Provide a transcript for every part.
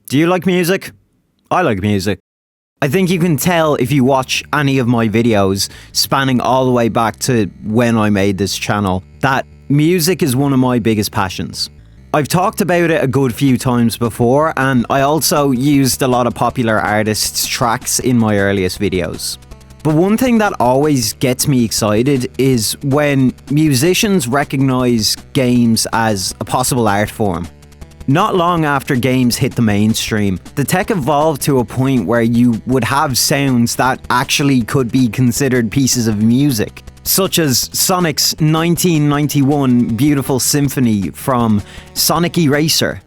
Do you like music? I like music. I think you can tell if you watch any of my videos spanning all the way back to when I made this channel that music is one of my biggest passions. I've talked about it a good few times before, and I also used a lot of popular artists' tracks in my earliest videos. But one thing that always gets me excited is when musicians recognise games as a possible art form. Not long after games hit the mainstream, the tech evolved to a point where you would have sounds that actually could be considered pieces of music, such as Sonic's 1991 Beautiful Symphony from Sonic Eraser.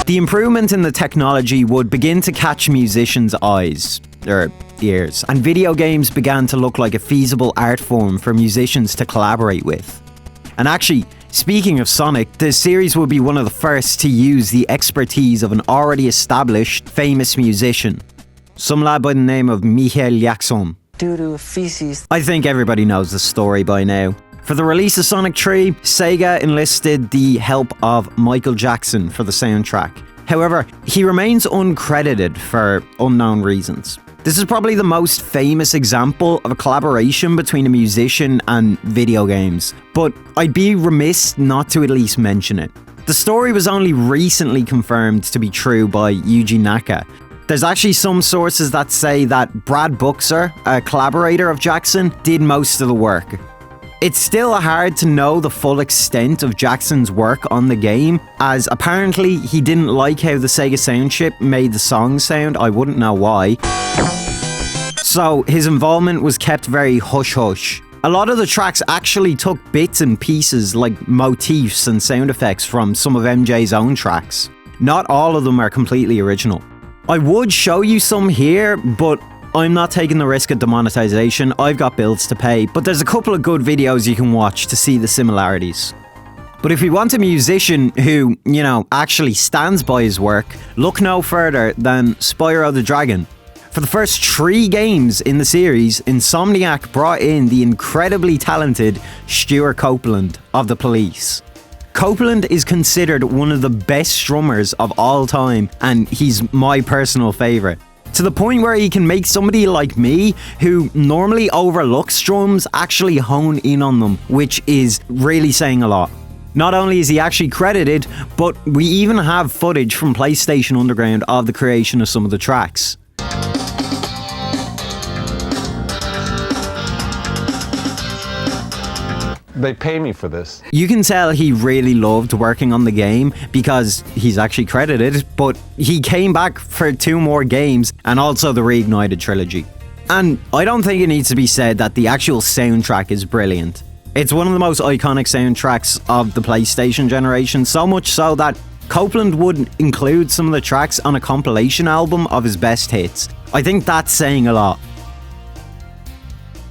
The improvement in the technology would begin to catch musicians' eyes, or ears, and video games began to look like a feasible art form for musicians to collaborate with. And actually, speaking of Sonic, the series would be one of the first to use the expertise of an already established, famous musician, some lad by the name of Michael Jackson. Due to feces. I think everybody knows the story by now. For the release of Sonic 3, Sega enlisted the help of Michael Jackson for the soundtrack. However, he remains uncredited for unknown reasons. This is probably the most famous example of a collaboration between a musician and video games, but I'd be remiss not to at least mention it. The story was only recently confirmed to be true by Yuji Naka. There's actually some sources that say that Brad Buxer, a collaborator of Jackson, did most of the work. It's still hard to know the full extent of Jackson's work on the game, as apparently he didn't like how the Sega sound chip made the song sound. I wouldn't know why. So his involvement was kept very hush-hush. A lot of the tracks actually took bits and pieces like motifs and sound effects from some of MJ's own tracks. Not all of them are completely original. I would show you some here, but I'm not taking the risk of demonetization. I've got bills to pay, but there's a couple of good videos you can watch to see the similarities. But if you want a musician who, actually stands by his work, look no further than Spyro the Dragon. For the first 3 games in the series, Insomniac brought in the incredibly talented Stuart Copeland of The Police. Copeland is considered one of the best drummers of all time, and he's my personal favourite. To the point where he can make somebody like me, who normally overlooks drums, actually hone in on them, which is really saying a lot. Not only is he actually credited, but we even have footage from PlayStation Underground of the creation of some of the tracks. They pay me for this. You can tell he really loved working on the game because he's actually credited, but he came back for 2 more games and also the Reignited trilogy. And I don't think it needs to be said that the actual soundtrack is brilliant. It's one of the most iconic soundtracks of the PlayStation generation, so much so that Copeland would include some of the tracks on a compilation album of his best hits. I think that's saying a lot.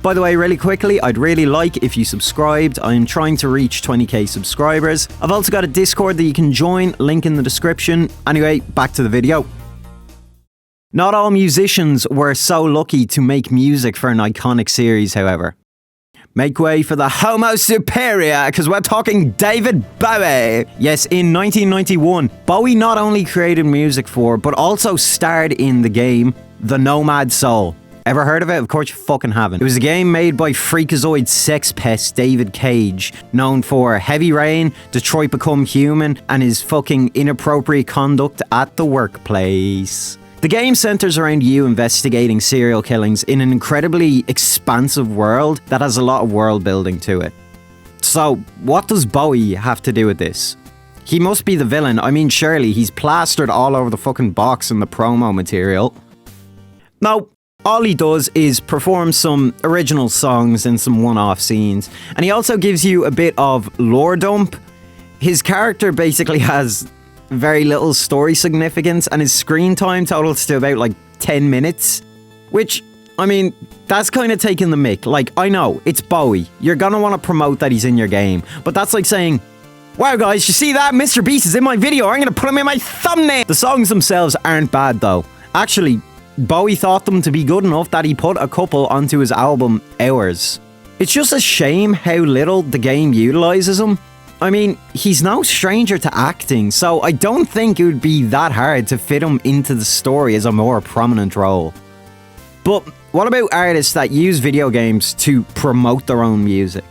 By the way, really quickly, I'd really like if you subscribed. I am trying to reach 20k subscribers. I've also got a Discord that you can join, link in the description. Anyway, back to the video. Not all musicians were so lucky to make music for an iconic series, however. Make way for the Homo Superior, because we're talking David Bowie. Yes, in 1991, Bowie not only created music for, but also starred in the game The Nomad Soul. Ever heard of it? Of course you fucking haven't. It was a game made by freakazoid sex pest David Cage, known for Heavy Rain, Detroit Become Human, and his fucking inappropriate conduct at the workplace. The game centers around you investigating serial killings in an incredibly expansive world that has a lot of world building to it. So, what does Bowie have to do with this? He must be the villain. I mean, surely he's plastered all over the fucking box in the promo material. No. All he does is perform some original songs in some one-off scenes, and he also gives you a bit of lore dump. His character basically has very little story significance, and his screen time totals to about 10 minutes, which, I mean, that's kind of taking the mick. I know, it's Bowie. You're gonna want to promote that he's in your game, but that's like saying, wow guys, you see that? Mr. Beast is in my video, I'm gonna put him in my thumbnail! The songs themselves aren't bad though. Actually, Bowie thought them to be good enough that he put a couple onto his album Hours. It's just a shame how little the game utilizes him. I mean, he's no stranger to acting, so I don't think it would be that hard to fit him into the story as a more prominent role. But what about artists that use video games to promote their own music?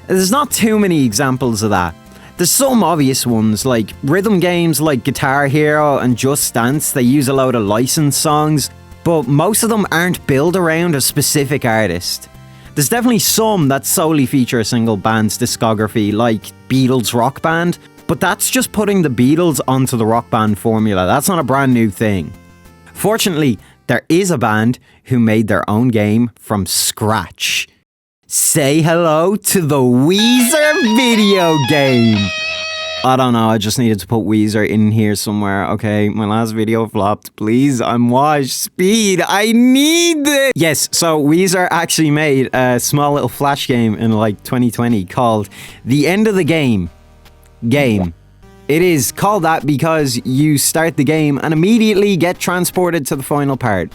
There's not too many examples of that. There's some obvious ones, like rhythm games like Guitar Hero and Just Dance. They use a load of licensed songs, but most of them aren't built around a specific artist. There's definitely some that solely feature a single band's discography, like Beatles Rock Band, but that's just putting the Beatles onto the Rock Band formula. That's not a brand new thing. Fortunately, there is a band who made their own game from scratch. Say hello to the Weezer video game. I don't know, I just needed to put Weezer in here somewhere. Okay, my last video flopped. Please, I'm washed. Speed, I need it. Yes, so Weezer actually made a small little flash game in like 2020 called The End of the Game. It is called that because you start the game and immediately get transported to the final part.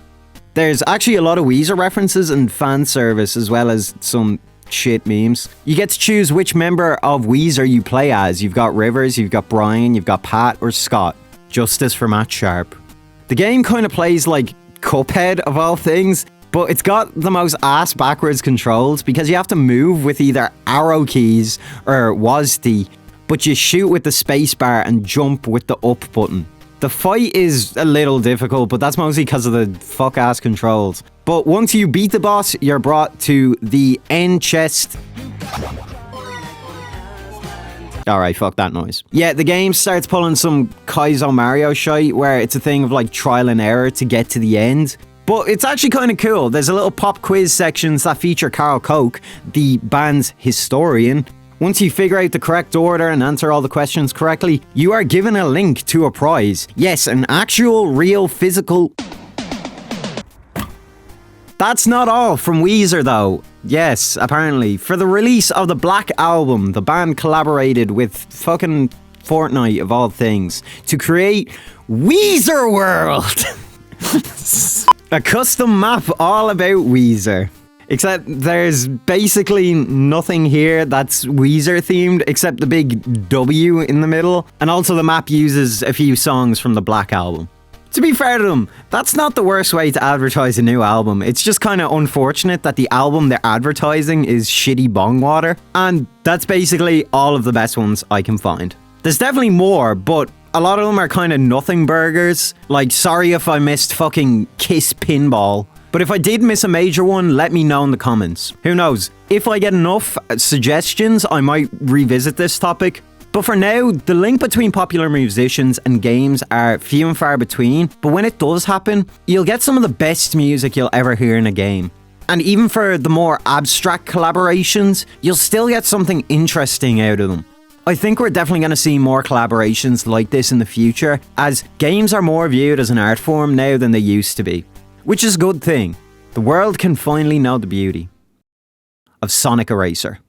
There's actually a lot of Weezer references and fan service, as well as some shit memes. You get to choose which member of Weezer you play as. You've got Rivers, you've got Brian, you've got Pat or Scott. Justice for Matt Sharp. The game kind of plays like Cuphead of all things, but it's got the most ass backwards controls because you have to move with either arrow keys or WASD, but you shoot with the space bar and jump with the up button. The fight is a little difficult, but that's mostly because of the fuck-ass controls. But once you beat the boss, you're brought to the end chest. Alright, fuck that noise. Yeah, the game starts pulling some Kaizo Mario shite, where it's a thing of like trial and error to get to the end. But it's actually kind of cool. There's a little pop quiz sections that feature Carl Koch, the band's historian. Once you figure out the correct order and answer all the questions correctly, you are given a link to a prize. Yes, an actual, real, physical... That's not all from Weezer though. Yes, apparently. For the release of the Black Album, the band collaborated with fucking Fortnite of all things to create Weezer World! A custom map all about Weezer. Except there's basically nothing here that's Weezer themed except the big W in the middle. And also the map uses a few songs from the Black Album. To be fair to them, that's not the worst way to advertise a new album. It's just kind of unfortunate that the album they're advertising is shitty bong water. And that's basically all of the best ones I can find. There's definitely more, but a lot of them are kind of nothing burgers. Like, sorry if I missed fucking Kiss Pinball. But if I did miss a major one, let me know in the comments. Who knows? If I get enough suggestions, I might revisit this topic. But for now, the link between popular musicians and games are few and far between. But when it does happen, you'll get some of the best music you'll ever hear in a game. And even for the more abstract collaborations, you'll still get something interesting out of them. I think we're definitely going to see more collaborations like this in the future, as games are more viewed as an art form now than they used to be. Which is a good thing. The world can finally know the beauty of Sonic Eraser.